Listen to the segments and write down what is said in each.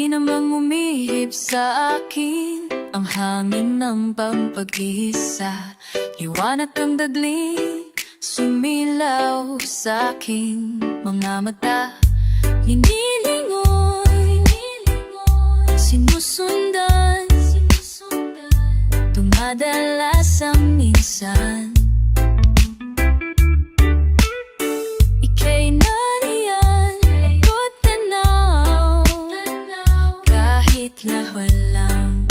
Di namang umihip sa akin ang hangin ng pampag-isa. Liwanag ang dagling sumilaw sa aking mga mata. Hinilingon, sinusundan, dumadalas ang minsan. Ika'y nariyan, ako't tanaw, kahit lawa lang.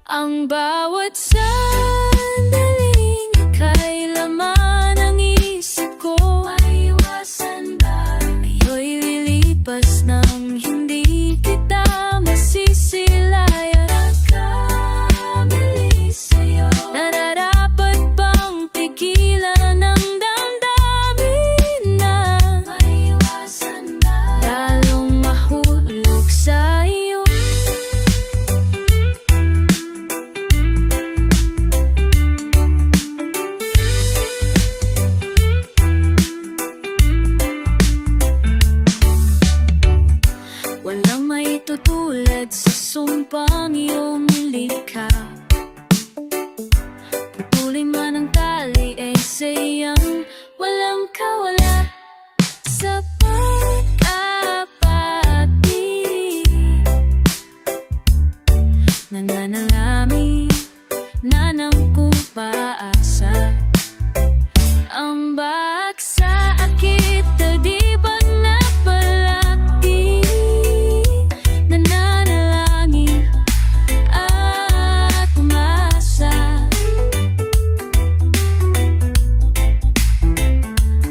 Ang bawat sandaling ika'y laman ng isip ko. Maiwasan ba? Ayo'y lilipas nang hindi kita masisilayan. Nagkamali sa'yo, nararapat bang pigilan ang damdamin na maiwasan ba? Lalong mahulog sa'yo. Walang maitutulad sa sumpang iyong likha. Putulin man ang tali ay sayang walang kawala sa pagkapatid. Nananalangin na ng pag-asa. Ang baksa akit di ba napalaki? Nananalangin at umasa.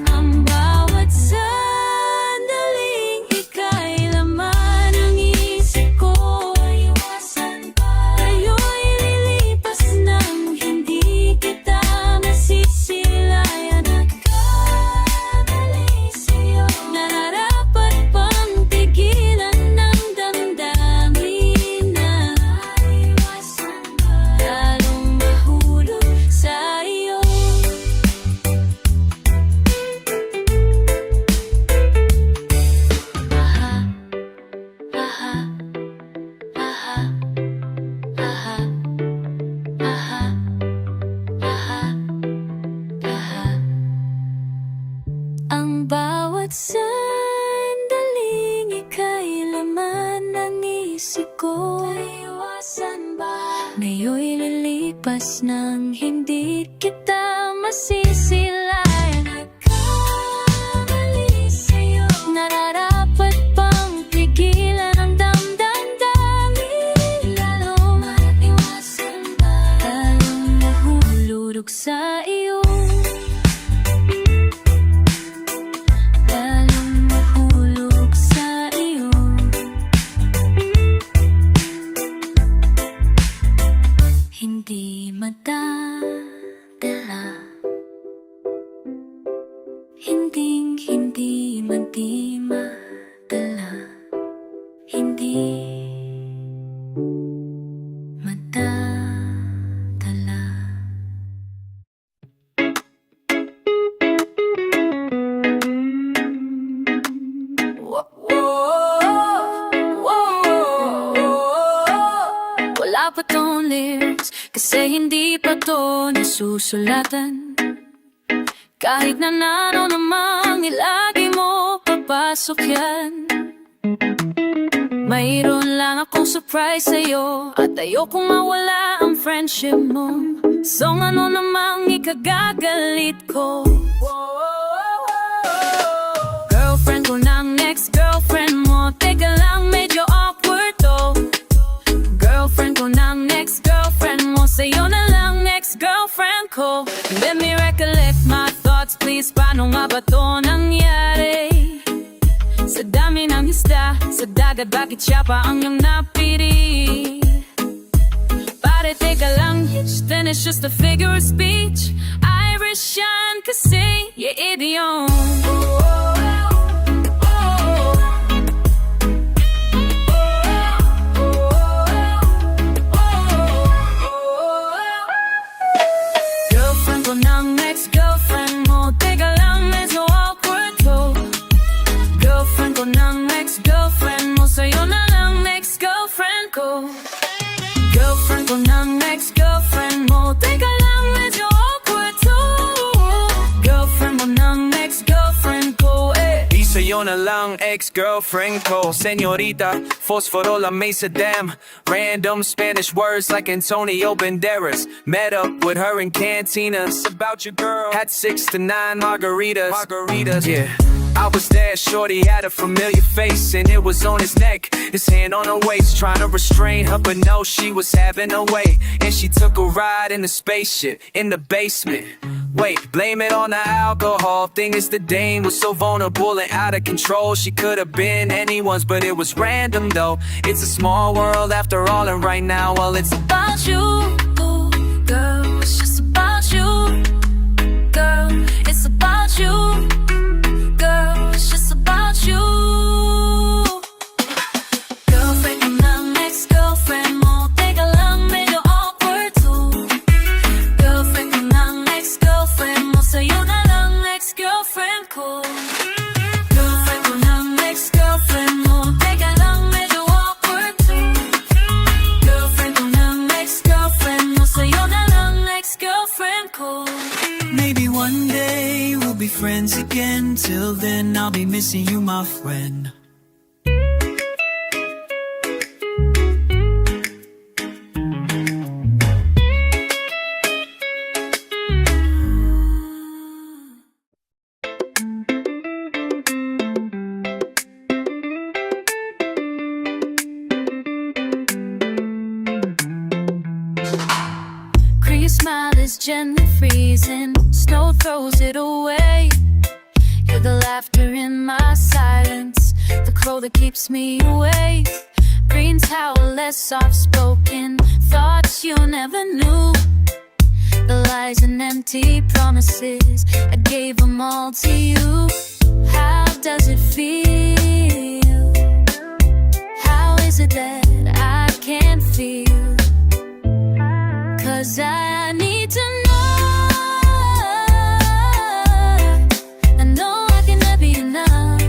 Ang bawat sandaling ika'y laman ng isip ko. Iwasan ba? Ayo'y lilipas nang hindi kita masisilayan. Nagkamali sa'yo, nararapat bang pigilan ng damdamin na maiwasan ba? Lalong mahulog sa'yo. Aha, aha, aha, aha, aha, aha, aha. Ang bawat sandaling ika'y laman ng isip ko. Maiwasan ba? Ngayon'y lilipas nang hindi kita masisilayan. Nagkamali sa'yo, nararapat bang pigilan ang damdamin? Lalong maiwasan ba? Lalong mahulog sa iyo. Lalong mahulog sa iyo. Hindi madadala, hindi madala, hindi madadala. Wala pa tong lyrics kasi hindi pa to nasusulatan. Kahit na nano namang ilagi mo papasok yan. Mayroon lang akong surprise sa'yo at ayokong mawala ang friendship mo. So ano namang ikagagalit ko? Girlfriend ko ng next girlfriend mo. Teka lang, medyo awkward to. Girlfriend ko ng next girlfriend mo. Sa'yo na lang, next girlfriend ko. Let me recollect my thoughts, please. Paano nga ba to nangyari? Sa dami ng isda sa dagat, bakit siya pa ang iyong napili? Pare, teka lang, then it's just a figure of speech. Irish yan kasi, yeah, idiom. Girlfriend ko ng next girlfriend mo. Teka lang, medyo awkward to. ko ng ex-girlfriend mo, sa'yo na lang ex-girlfriend ko. Girlfriend ko ng ex-girlfriend mo, teka lang medyo awkward to. Girlfriend mo ng ex-girlfriend ko, eh. Di sa'yo na lang ex-girlfriend ko, señorita. Fosforo la mesa, damn. Random Spanish words like Antonio Banderas. Met up with her in cantinas. About your girl. Had 6 to 9 margaritas. Yeah. I was there, shorty had a familiar face, and it was on his neck, his hand on her waist, trying to restrain her, but no, she was having her way. And she took a ride in the spaceship, in the basement. Wait, blame it on the alcohol. Thing is, the dame was so vulnerable and out of control. She could have been anyone's, but it was random though. It's a small world after all, and right now, well, it's About you, girl, it's just about you. Girl, it's about you. Girl, it's just about you. Girlfriend ko ng ex-girlfriend mo, teka lang medyo awkward too. Girlfriend ko ng ex-girlfriend mo, sa'yo na lang ex-girlfriend ko. Girlfriend ko ng ex-girlfriend mo, teka lang medyo awkward too. Girlfriend ko ng ex-girlfriend mo, sa'yo na lang ex-girlfriend ko. Maybe one day we'll be friends again. Till then, I'll be missing you, my friend. Your smile is gently freezing, snow throws it away. You're the laughter in my silence, the crow that keeps me awake. Green towel, less soft-spoken, thoughts you never knew. The lies and empty promises, I gave them all to you. How does it feel? How is it that I can't feel? 'Cause I need to know. I know I can never be enough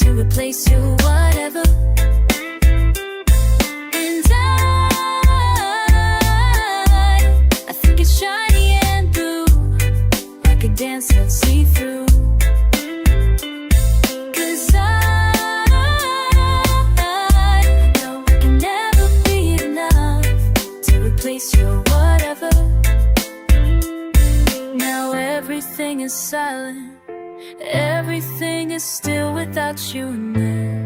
to replace you, whatever. And I think it's shiny and blue, like a dance that's see-through. 'Cause I know I can never be enough to replace your whatever. Now everything is silent, everything is still without you there.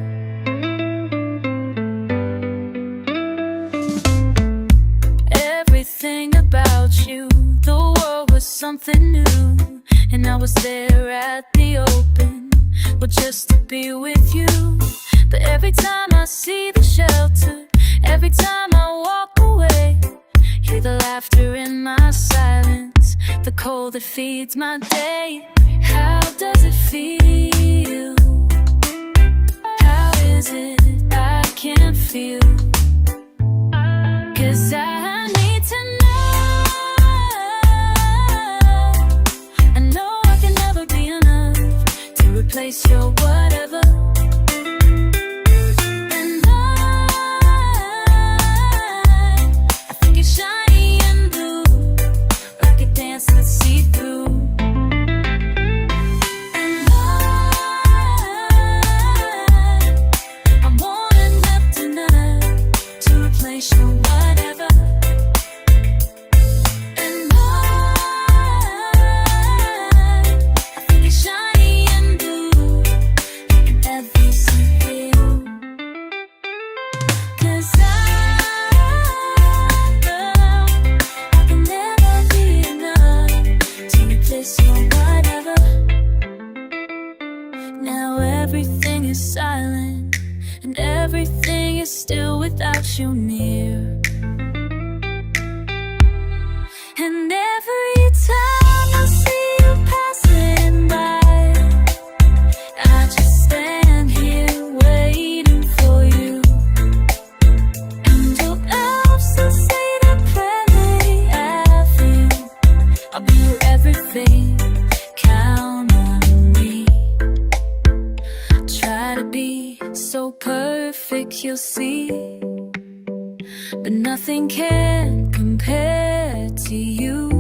Everything about you, the world was something new, and I was there at the open, but just to be with you. But every time I see the shelter, every time I walk away, hear the laughter in my silence, the cold that feeds my day. How does it feel? How is it I can't feel? 'Cause I need to know. I know I can never be enough to replace your whatever. Everything is silent, and everything is still without you near. And every time I see you passing by, I just stand here waiting for you. And your elves will say the prayer I feel. I'll be your everything, count on me. try to be so perfect, you'll see, but nothing can compare to you.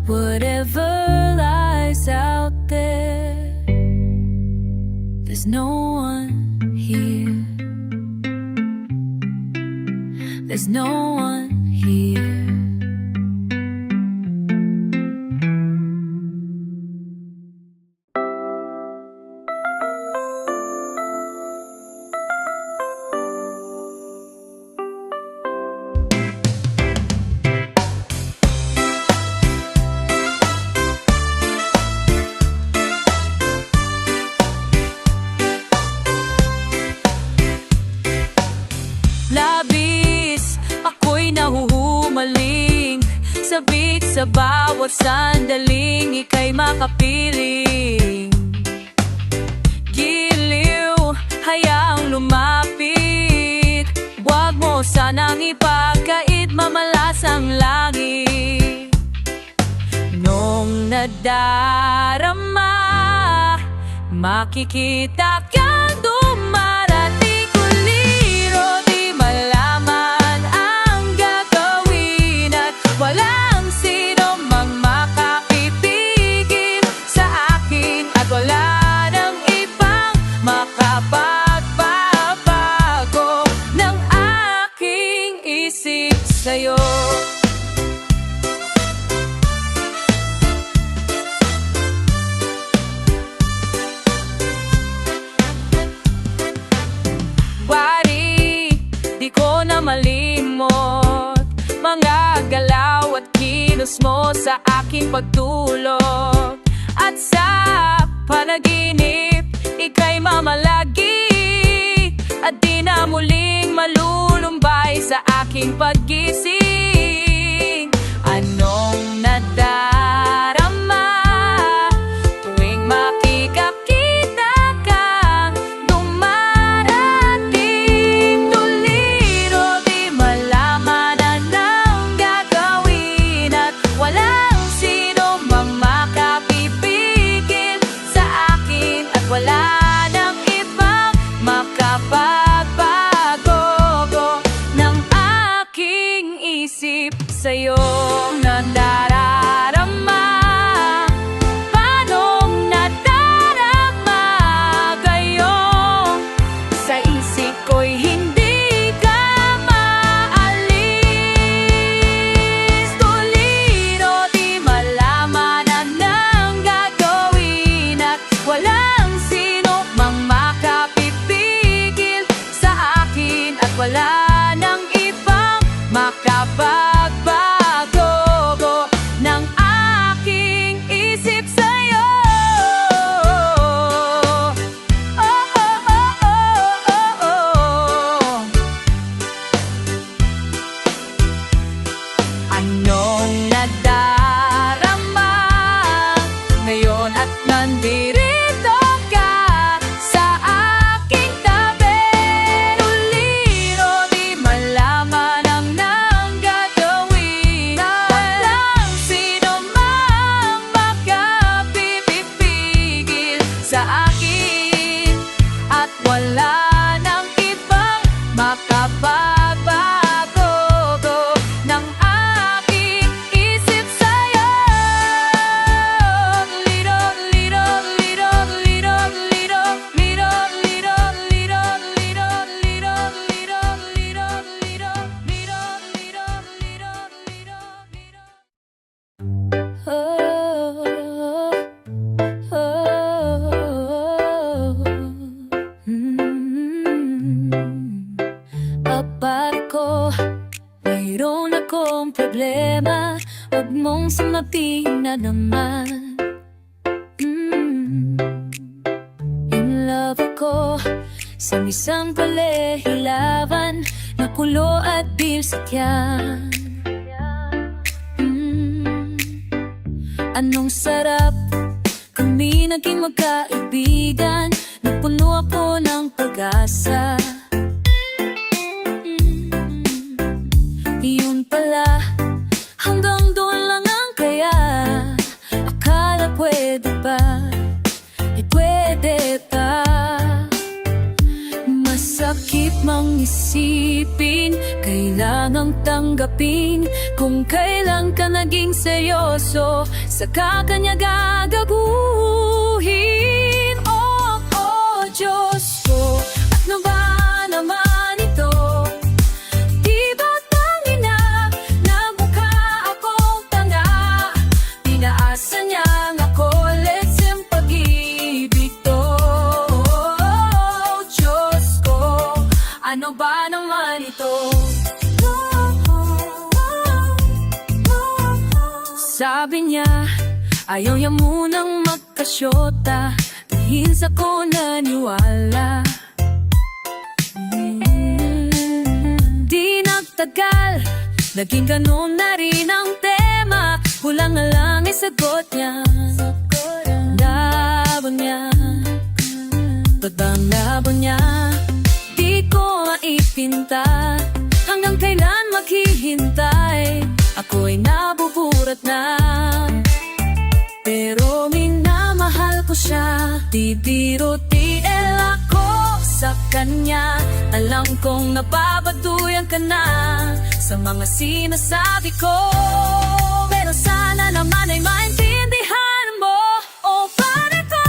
Whatever lies out there, there's no one here. There's no one here. Labis, ako'y nahuhumaling, sabik sa bawat sandaling, ika'y makapiling. Giliw, hayaang lumapit, huwag mo sanang ipagkait, mamalas ang langit. Nung nadarama, makikita kang dumarating, kuliro, di malaman ang gagawin, at walang sino mang makakipigil sa akin, at wala nang ibang makapagbabago ng aking isip sa'yo. Wari, di ko na malimot mga galaw at kilos mo sa aking pagtulog, at sa panaginip ika'y mamalagi, at di na muling malulumbay sa aking paggising. Anong nadarama tuwing makikakita kang dumarating? Tuliro, di malaman anong gagawin, at walang sino mang makapipigil sa akin, at wala nang ibang makapagbabago ng aking isip sa'yo. Nadararama, paanong nadarama ngayon? Sa isip ko'y hindi ka maalis. Tuliro, di malaman anong gagawin, at walang sino mang makapipigil sa akin, at wala nang ibang makapagbabago ng aking isip sa'yo. Oh, oh, oh, oh, oh, oh. Anong nadarama ngayon at nandirito ka sa aking tabi? Tuliro, di malaman ang nang gagawin, walang sino mang makapipigil sa akin, at wala nang ibang makapagbabago ng aking isip sa'yo. Liro, liro, liro, liro, liro, liro, liro, liro, liro, liro, liro, liro, liro, liro, liro, liro, liro, liro. Kapag ko mayroon akong problema, huwag mong sumapin na naman. In love ako sa isang palehilawan na kulo at bilsakyan. Anong sarap kami naging magkaibigan, napuno ako ng pag-asa. Yun pala, hanggang doon lang ang kaya. Akala pwede pa, pwede pa. mang isipin, kailangang tanggapin. Kung kailan ka naging seryoso, saka kanya gagaguhin. Oh, oh, Diyos ko, ano ba naman ito? Di ba't tangina, nagmukha akong tanga? Pinaasa niya ako, let's yung pag-ibig to. Oh, Diyos ko, ano ba naman ito? Sabi niya, ayaw niya munang magkasyota, dahil sa ko naniwala. Di nagtagal, naging ganun na rin ang tema. Kulang na lang isagot niya. Laban niya, totang laban niya. Di ko maipinta, hanggang kailan maghihintay. Ako'y nabuburat na, pero minamahal ko siya. Di biro TL ako sa kanya. Alam kong napapaduyan ka na sa mga sinasabi ko, pero sana naman ay maintindihan mo. O pare ko,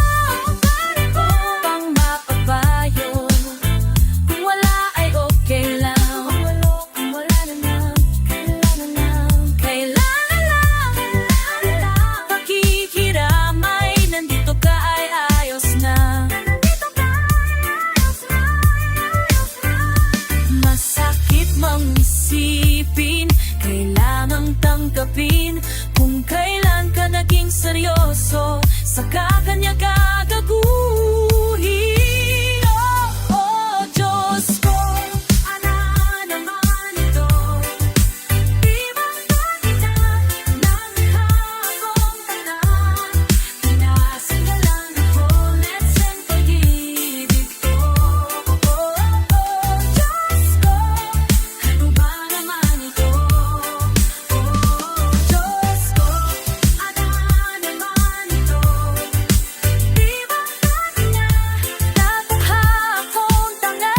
pang mapapayo. Kung wala ay okay lang, kung wala na lang, kailan na lang. Pakikiramay, nandito ka ay ayos na. Masakit mang isipin, kailangang tanggapin. Kung kailan ka naging seryoso, saka kanya gagaguhin. Oh, oh, Diyos ko, ano naman ito? Di ba tangina, nangha akong tanga? Pinaasa ka lang ako, let's end pag-ibig to. Oh, oh, Diyos ko, ano ba naman ito? Oh, Diyos ko, ano naman ito? Di ba tangina, nangha akong tanga?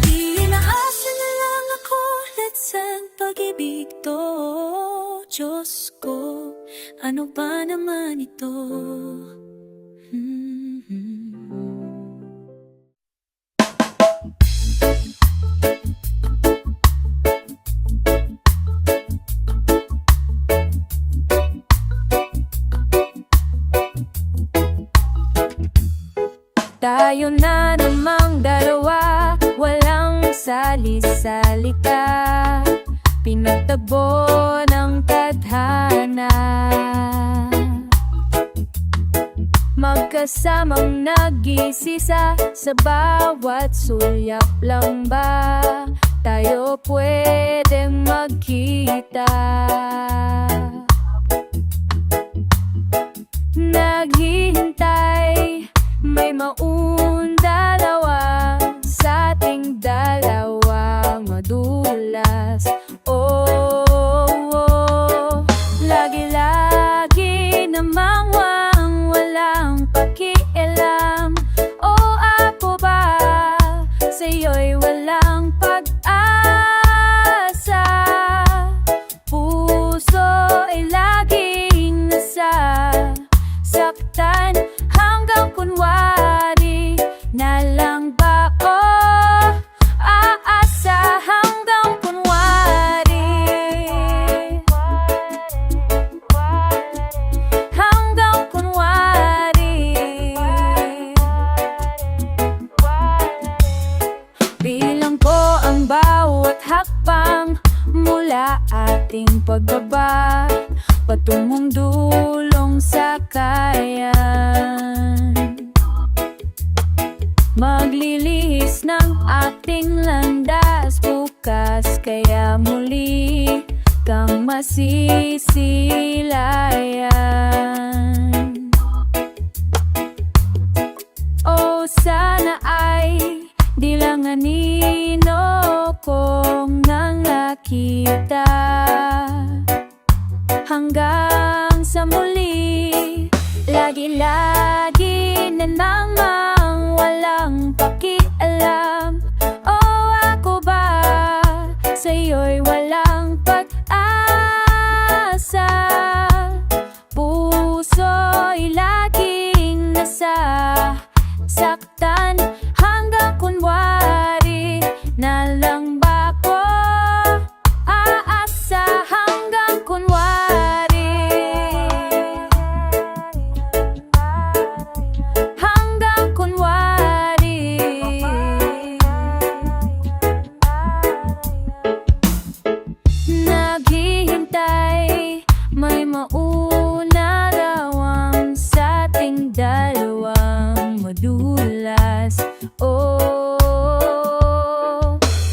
Pinaasa na lang ako, let's end pag-ibig to. Diyos ko, ano ba naman ito? Tayo na namang dalawa, walang sali-salita, pinagtagbo ng tadhana. Magkasamang nag-iisisa, sa bawat sulyap lang ba tayo pwedeng magkita? Naghihintay, may maun dalawa sa ating dalawang madulas. Oh, oh, lagi-lagi namang walang pakialam. Oh, apo ba, sa'yo'y walang pag-asa. Puso ay laging nasa saktan, hanggang kunwari na lang ba oh, aasa hanggang kunwari, hanggang kunwari. Bilang ko ang bawat hakbang mula ating pagbaba patungong dulong sakayan. Maglilihis ng ating landas bukas, kaya muli kang masisilayan. Oh, sana ay di lang anino kong nangakita. Hanggang sa muli, lagi-lagi na namang walang pakialam. saktan hanggang kunwari na lang ba ko aasa hanggang kunwari hanggang kunwari naghihintay may mauna daw ang sa ating dalawang madulas. Oh,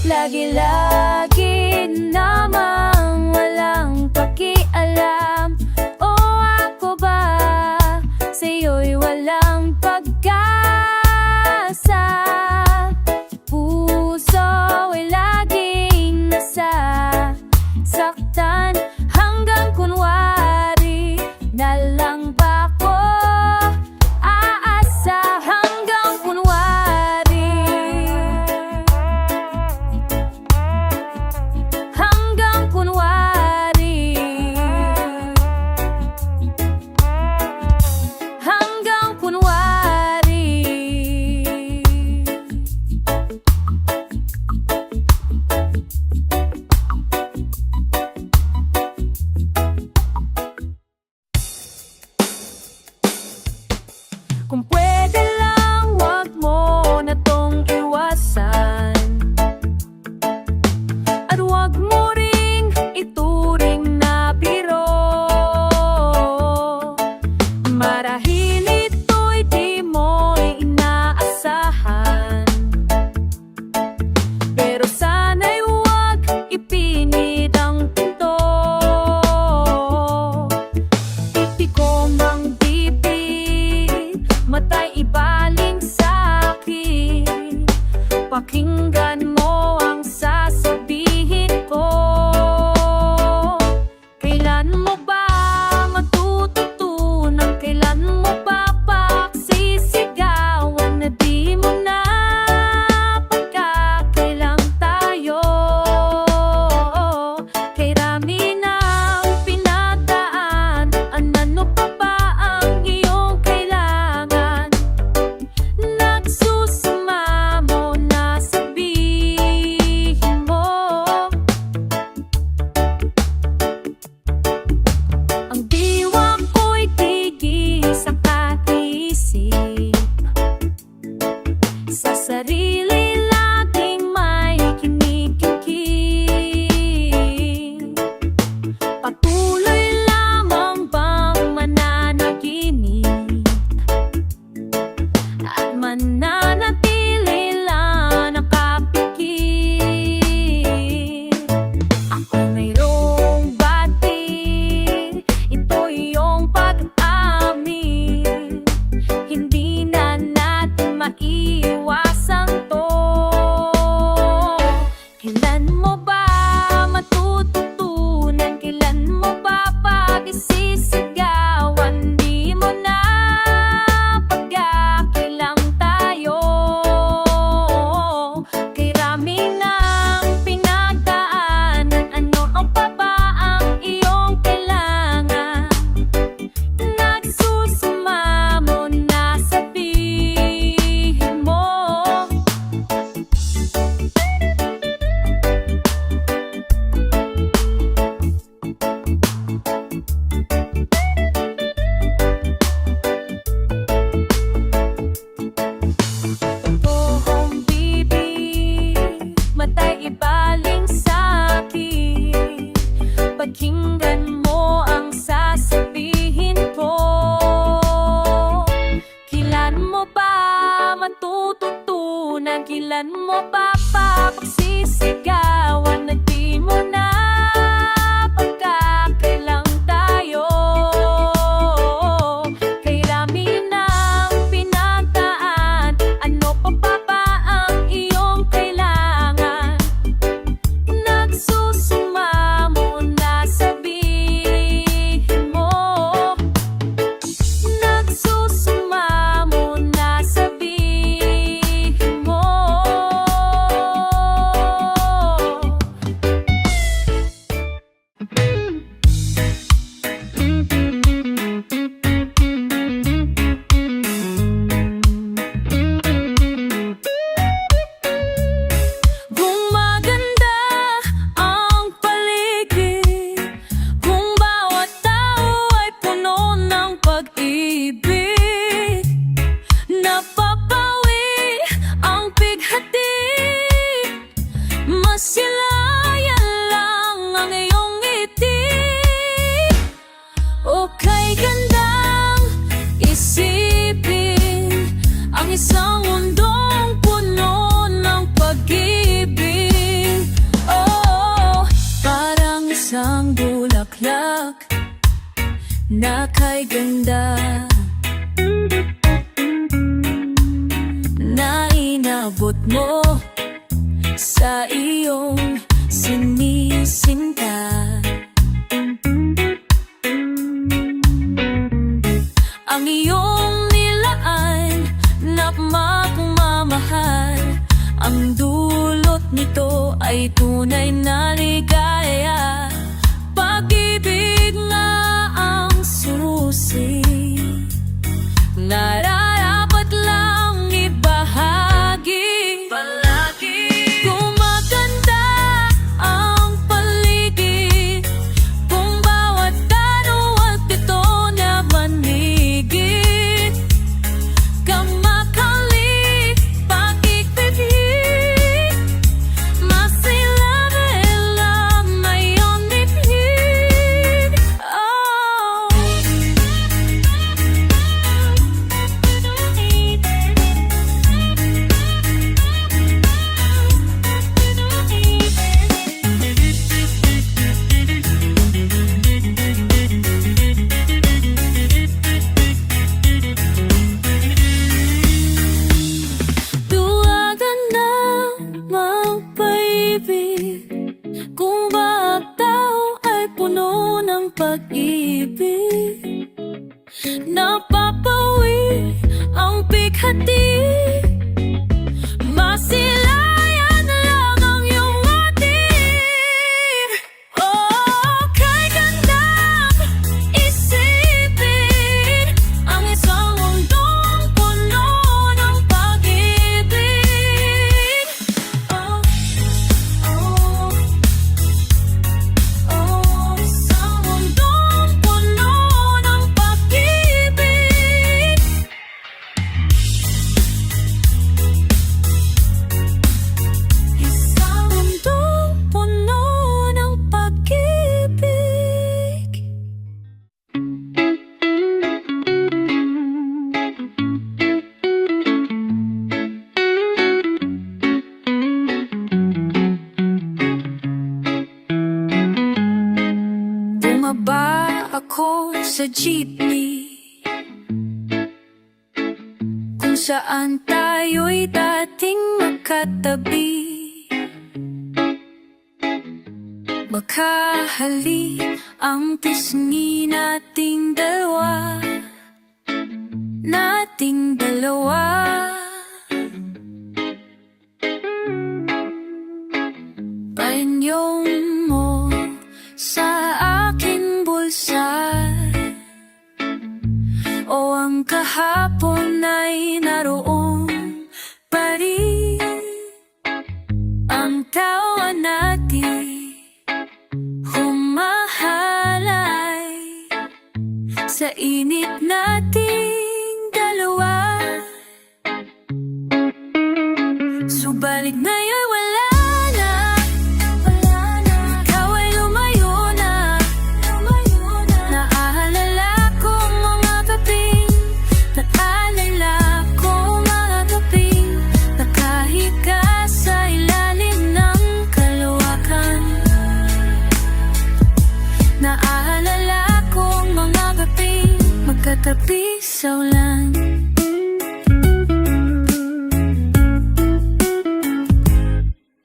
lagi-lagi namang walang pakialam. Oh, ako ba sa'yo'y walang pag-asa? Puso ay laging nasa saktan hanggang kunwari na lang ba ko aasa hanggang kunwari hanggang kunwari hanggang kunwari. Kung pwede lang, wag mo na tong iwasan. At wag mo ring ituring na biro. Marahil ito'y di mo inaasahan. Pero sana'y wag ipinit ang pinto. Tipikong ang dibdib, matay ibaling sa'kin. Pakinggan mo ang sasabihin ko. Kailan mo ba matututunan? Kailan mo ba pagsisigawan na di mo na pagkakailang tayo? Kay rami ng pinagdaan, ano pa ba ang iyong kailangan? Nagsusuma mo na sabihin mo. Ang diwa ko'y tigis ang kaisip. Sa sarili laging may kinikimkim. Patuloy lamang bang mananaginip at mananatili lang nakapikit. Ako mayroong batil, ito iyong pag-amin. Hindi na natin maiiwasan to. Kailan mo ba matututunan? Kailan mo ba pag-isisigawan? Di mo na pagkakailang tayo. Kay rami ng pinagdaanan, ano ang pa ba ang iyong kailangan? Nagsusuma mo na sabihin mo. Totoong bibig, matay ibaling sa'kin. Pakinggan mo ang sasabihin ko. Kailan mo ba matututunan? Kailan mo ba pagsisigawan na di mo na pagkakailang tayo? Kay rami ng pinagdaan, ano pa ba ang iyong kailangan? Nagsusuma mo na sabihin mo. Nagsusuma mo na sabihin mo. isang mundong puno ng pag-ibig. Oh, parang isang bulaklak na kay ganda, na inabot mo sa iyong sinisinta. Ang iyong nilaan na magmamahal, ang dulot nito ay tunay na ligaya. Pag-ibig nga ang susi, nararapat lang ibahagi. Palagi gumaganda ang paligid kung bawat tano at ito na manigit. Kamakali pag-ibig, masilabela mayon bibig. Oh, duwagan na magpaibig kung bawat tao ay puno ng pag-ibig. Napapawi ang bighati, masilayan lang ang iyong ating. Oh, kay gandang isipin ang isang mundong puno ng pag-ibig. Oh, oh, oh, isang mundong puno ng pag-ibig. Isang mundong puno ng pag-ibig. Bumaba ako sa jeepney kung saan tayo'y dating magkatabi. Makahalik ang pisngi nating dalawa, nating dalawa. Panyong mo sa aking bulsa, o ang kahapon ay naroon pa rin. Ang tawa natin humahalay sa init nating dalawa. Subalit ngayon wala na, ikaw ay lumayo na. Naaalala ko mga gabing, naaalala ko mga gabing nakahiga sa ilalim ng kalawakan. Naaalala ko mga gabing magkatabi sa ulan.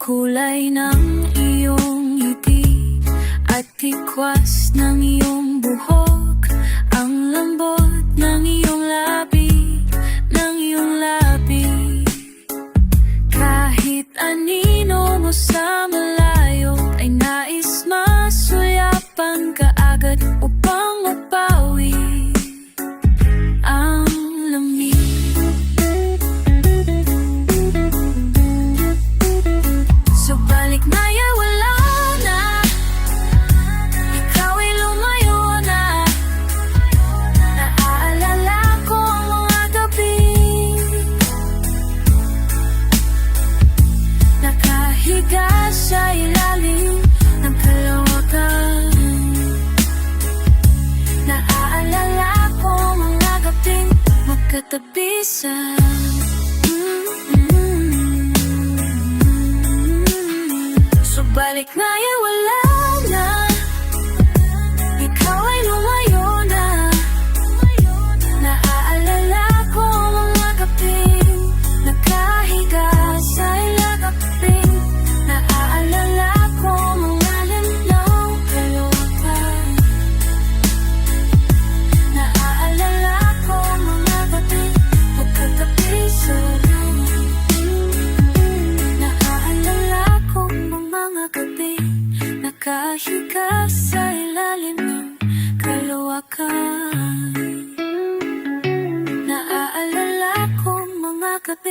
Kulay ng iyong ngiti at hikwas ng iyong buhok, ang lambot ng iyong labi, ng iyong labi. Kahit anino mo sa malayo ay nais masuyapan ka agad upang mapawi ang lamig. Subalit ngayon wala na, ikaw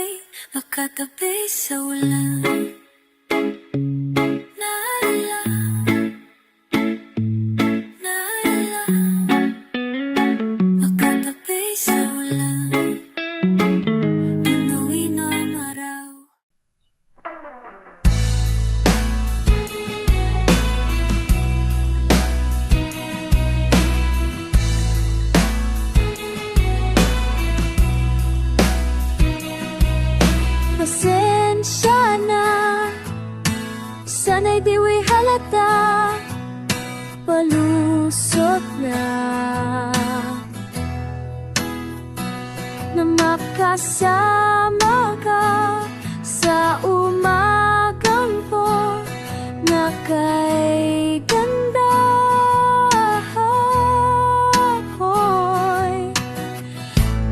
ako'y makatabi sa ulan. Naalala, naalala, makatabi sa ulan. Inuwi ng araw. Pasensya na, sana'y di mo'y halata, palusot na na makasama ka sa umagang to na kay ganda. Hoy,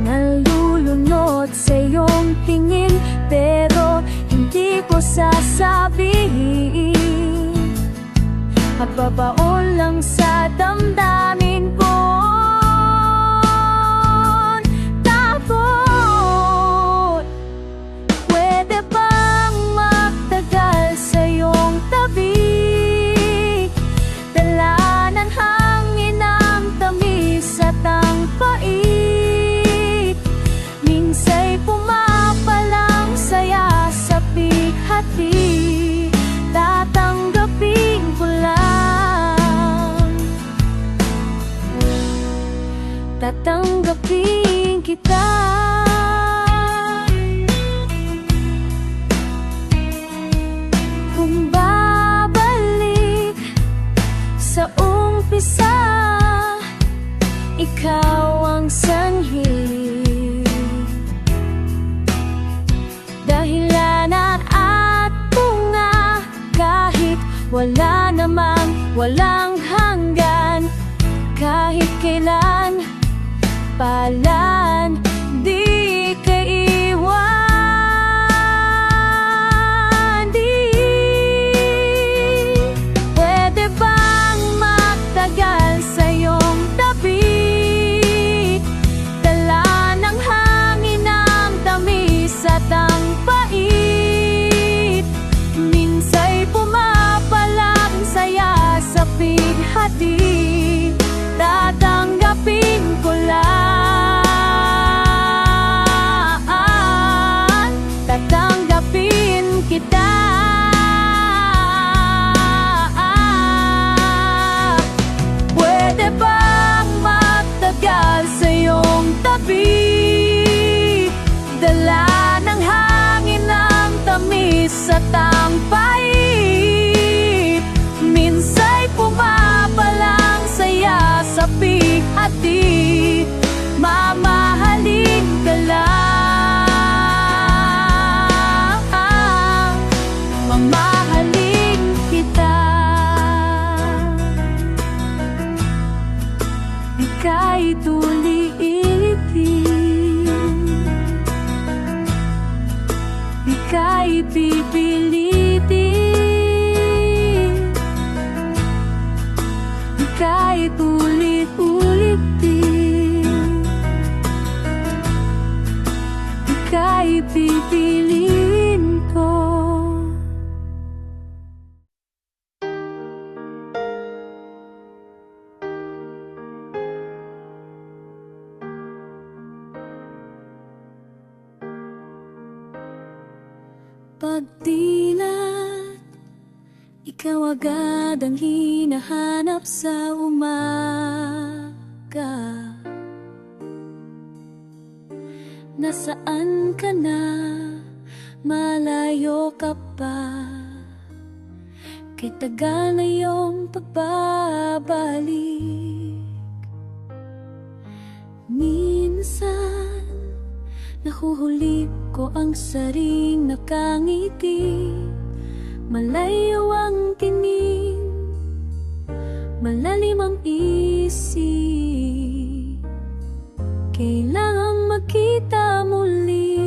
nalulunod sa iyong tingin, pero hindi ko sasabihin. Magbabaon lang sa damdamin ko. Tapos, pwede bang magtagal sa iyong tabi? Dala ng hangin ang tamis at ang pait. Minsa'y pumapalang saya sa pighati. Tatanggapin ko lang, tatanggapin kita. Kung babalik sa umpisa, ikaw ang sanhi, dahilanan at bunga. Kahit wala namang walang hanggan, kahit kailan palan di ka iwan. Pwede bang magtagal sa iyong tabi? Dala ng hangin ang tamis at ang pait. Minsa'y pumapalang saya sa pighati. Tatanggapin ko lang, tatanggapin kita. Pwede bang magtagal sa iyong tabi? Dala ng hangin ang tamis at ang pait. Minsa'y pumapalang saya sa pighati. Mamahalin ka lang, mamahalin kita. Di ka'y tulitin, di ka'y pipilitin, di ka'y ulit-ulitin, di ka'y pipiliin ko. Pagdilat, ikaw agad ang hinahanap sa umaga. Nasaan ka na? Malayo ka pa? Kay tagal na iyong pagbabalik. Minsan, nahuhuli ko ang saring nakangiti. Malayo ang tingin, malalim ang isip. Kailangang magkita muli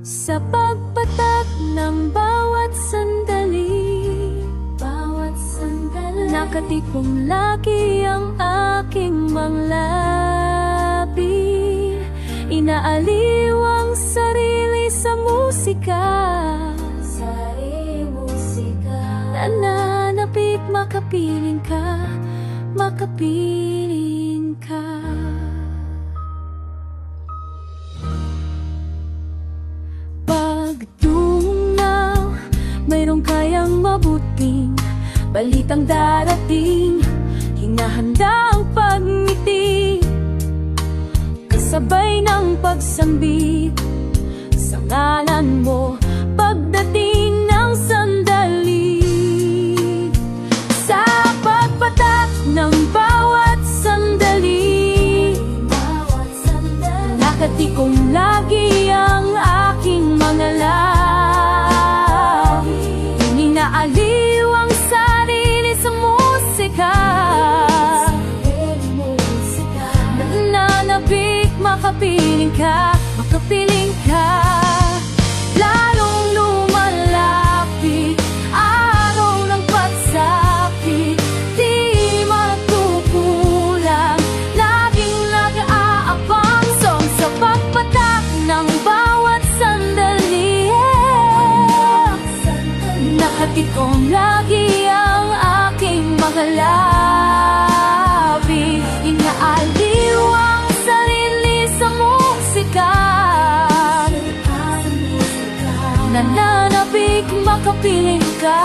sa pagpatak ng bawat sandali. Nakatipong lagi ang aking mga labi. Inaaliw ang sarili sa musika. Nananapit, makapiling ka, makapiling ka. Pagtungnaw, mayroong kayang mabuting balitang darating. Hinahanda ang pagngiti, kasabay ng pagsambit sa ngalan mo. Pagdating ng sandali, sa pagpatak ng bawat sandali, nakatikong lagi ang aking mga labi. Inaaliw ang sarili sa musika. Nananapik, makapiling ka, makapiling ka. Lalong lumalapit, araw ng pagsapit, di matutulang, laging nag-aabang song sa pagpatak ng bawat sandali. Nakatikong lagi ang aking mga labi. Inaaliw ang sarili sa musika. Nananapik, makapiling ka,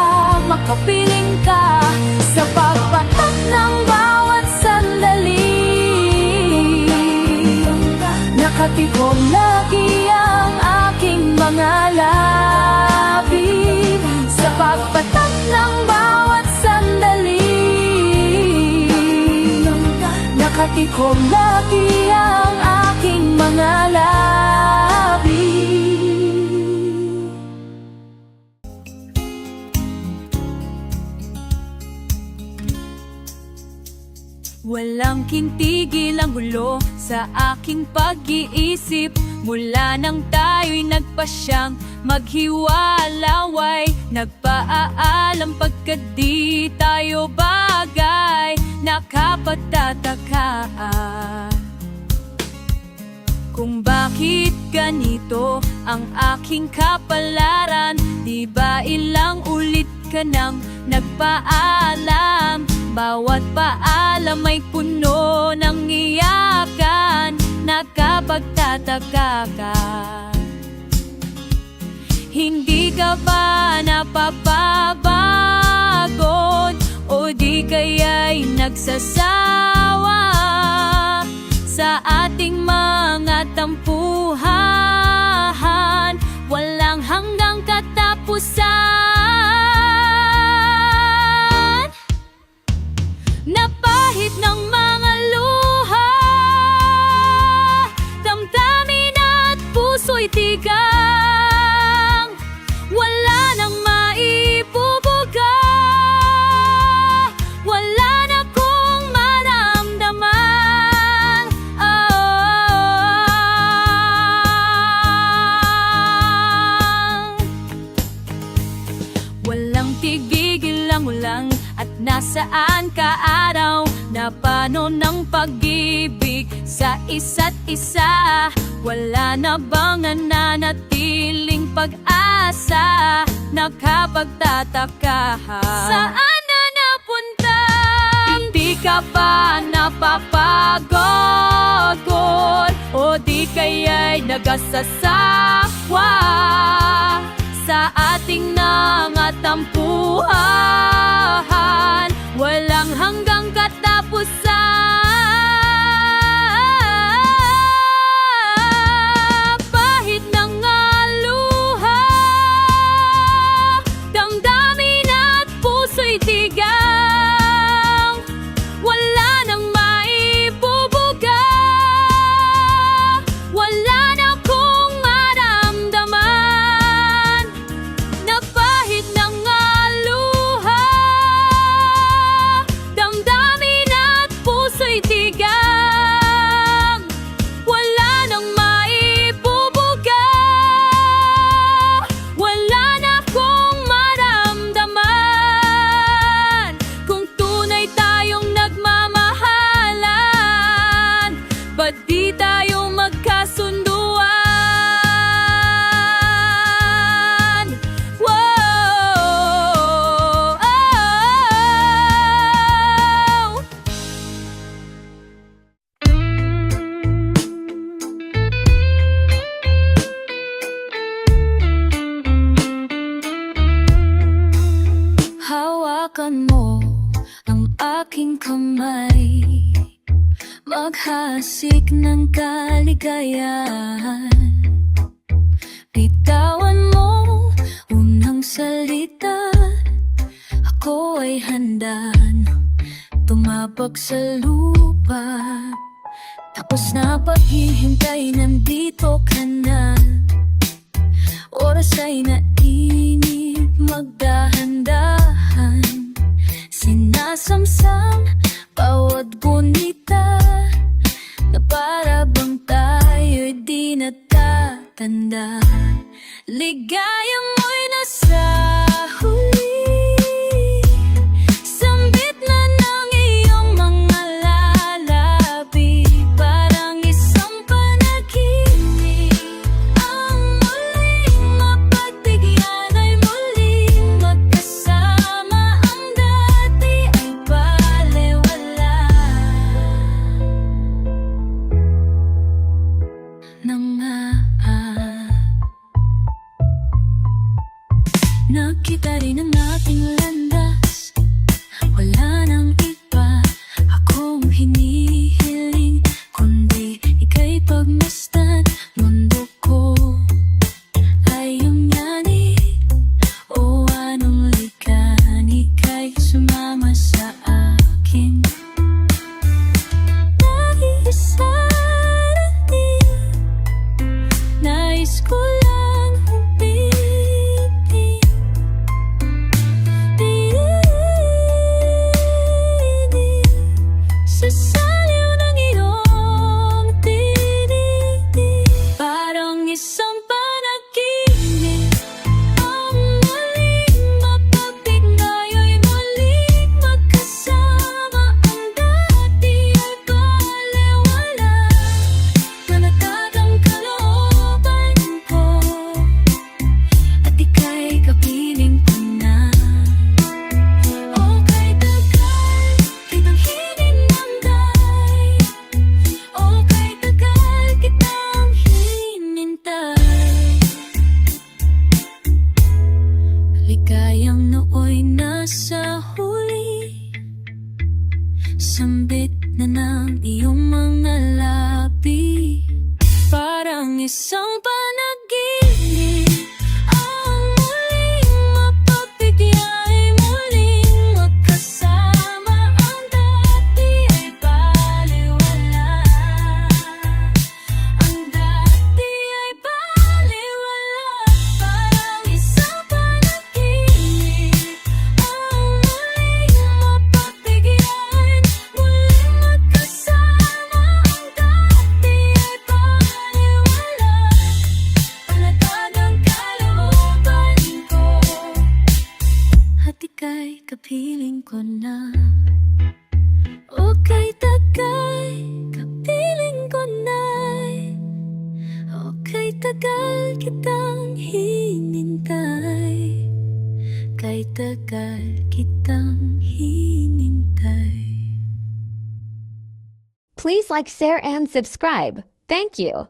makapiling ka. Sa pagpatak ng bawat sandali, nakatikom lagi ang aking mga labi. Sa pagpatak ng bawat sandali, nakatikom lagi ang aking mga labi. Walang kintigil ang gulo sa aking pag-iisip. Mula nang tayo'y nagpasyang maghiwalaway, nagpaalam pagkat di tayo bagay. Nakapagtataka kung bakit ganito ang aking kapalaran. Di ba ilang ulit ka nang nagpaalam? Bawat paalam ay puno ng iyakan. Nakapagtataka ka, hindi ka ba napapabagod? O di kaya'y nagsasawa sa ating mga tampuhan? Walang hanggang katapusan. Napahit ng mga luha, damdamin at puso'y tigang. Wala nang maibubuga, wala na kong maramdaman. Walang tigigil ang ulang at nasaan ka araw na paano ng pag-ibig sa isa't isa? Wala na bang nananatiling pag-asa? Nakapagtataka, saan na napunta? Hindi ka ba napapagod? O di kaya'y nagasasawa sa ating nangatampuhan? Walang hanggang katapusan. Pahit ng luha, damdamin at puso'y tigang. Wala nang maibubuga, wala na kong maramdaman. Napahit ng luha, damdamin at puso'y Hawakan mo ang aking kamay, maghasik ng kaligayahan. Bitawan mo unang salita, ako ay handang tumapag sa lupa. Tapos na paghihintay, nandito ka na. Oras ay nainip, magdahan-dahan. Sinasamsam bawat gunita, na para bang tayo'y di natatanda. Ligaya mo'y nasa huli, sambit na ng iyong mga lalabi. Parang isang panaginip, ang muling mapagbigyan ay muling magkasama. Ang dati ay balewala na nga. Nakita rin ang ating landas, wala nang iba akong hinihiling, kundi ika'y pagmasdan. Mundo ko ay umyanig, o anong likan, ika'y sumama sa akin. Nag-iisa natin, nais ko lang umitin. Sa saliw ng iyong tinig, parang isang panaginip, ang muling mapagbigay ay muling magkasama. Ang dati ay balewala, panatag ang kalooban ko, at ika'y kapiling ko na. O kay tagal kitang hininanday, o kay tagal kitang hinintay. Ligayang nooy nasa huli, sambit na ng iyong mga labi. Parang isang panaginip, ang muling mapagbigyan ay muling magkasama. Ang dati ay balewala, ang dati ay balewala. Parang isang panaginip, ang muling mapagbigyan, muling magkasama. Ang dati ay balewala, panatag ang kalooban ko, at ika'y kapiling ko na. O kay tagal kapiling ko na, o kay tagal kitang hinintay, kay tagal kitang hinintay. Please like, share, and subscribe. Thank you.